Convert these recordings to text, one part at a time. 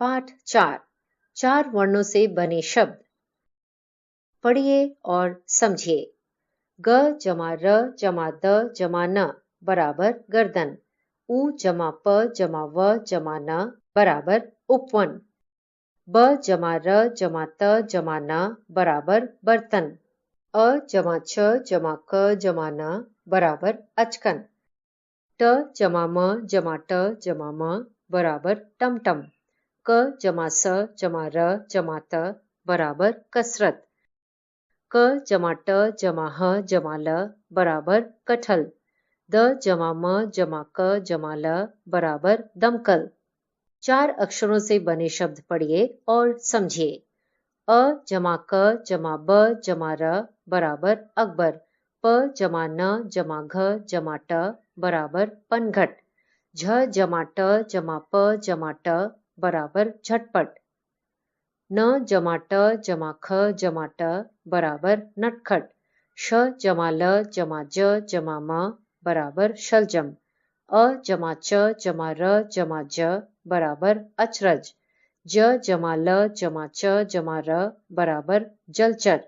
पाठ 4 4 वर्णों से बने शब्द। पढ़िए और समझिए। ग जमा र जमा द जमा न बराबर गर्दन। उ जमा प जमा व जमा न बराबर उपवन। ब जमा र जमा त जमा न बराबर बर्तन। अ जमा छ जमा क जमा न बराबर अचकन। ट जमा म जमा ट जमा म बराबर टमटम। क जमा स जमा र जमा त बराबर कसरत। क जमा ट जमा ह जमा ल बराबर कटहल। द जमा म जमा क जमा ल बराबर दमकल। 4 अक्षरों से बने शब्द पढ़िए और समझिए। अ जमा क जमा ब जमा र बराबर अकबर। प जमा न जमा घ जमा ट बराबर पनघट। झ जमा ट जमा प जमा ट बराबर झटपट। न जमा ट जमा ख जमा ट बराबर नटखट। श जमा ल जमा ज जमा म बराबर शलजम। अ जमा च जमा र जमा ज बराबर अचरज। ज जमा ल जमा च जमा र बराबर जलचर।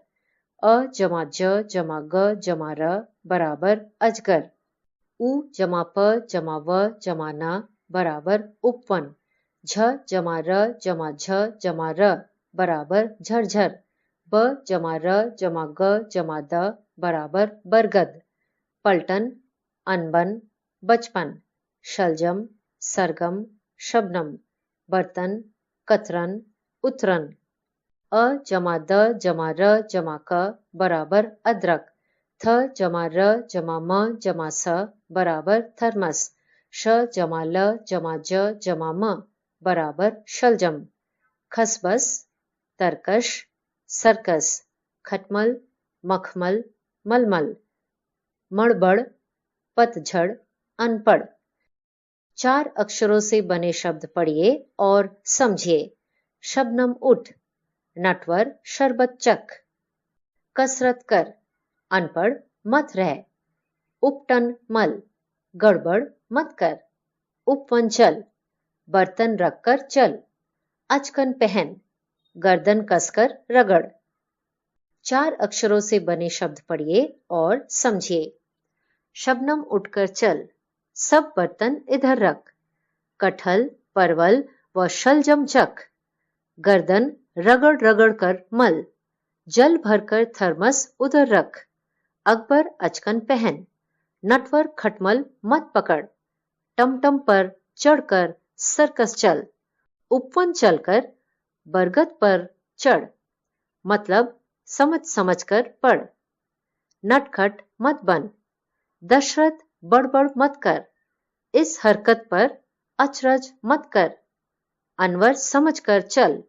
अ जमा ज जमा ग जमा र बराबर अजगर। उ जमा प जमा व जमा न बराबर उपवन। झ जमा र जमा झ जमा र बराबर झरझर। ब जमा र जमा ग जमा द बराबर बरगद। पलटन, अनबन, बचपन। शलजम, सरगम, शबनम। बर्तन, कतरन, उतरन। अ जमा द जमा र जमा क बराबर अदरक। थ जमा र जमा म जमा स बराबर थर्मस। श जमा ल जमा ज जमा म बराबर शलजम। खसबस, तरकश, सर्कस। खटमल, मखमल, मलमल। मड़बड़, पतझड़, अनपढ़। 4 अक्षरों से बने शब्द पढ़िए और समझिए। शबनम उठ, नटवर शरबत चख। कसरत कर, अनपढ़ मत रह। उपटन मल, गड़बड़ मत कर। उपवन चल, बर्तन रखकर चल। अचकन पहन, गर्दन कसकर रगड़। 4 अक्षरों से बने शब्द पढ़िए और समझिए। शबनम उठकर चल, सब बर्तन इधर रख। कटहल, परवल व शलजम चख। गर्दन रगड़ रगड़ कर मल। जल भरकर थर्मस उधर रख। अकबर अचकन पहन। नटवर खटमल मत पकड़। टमटम पर चढ़कर सर्कस चल। उपवन चलकर बरगद पर चढ़। मतलब समझ समझ कर पढ़। नटखट मत बन। दशरथ बड़बड़ मत कर। इस हरकत पर अचरज मत कर। अनवर समझ कर चल।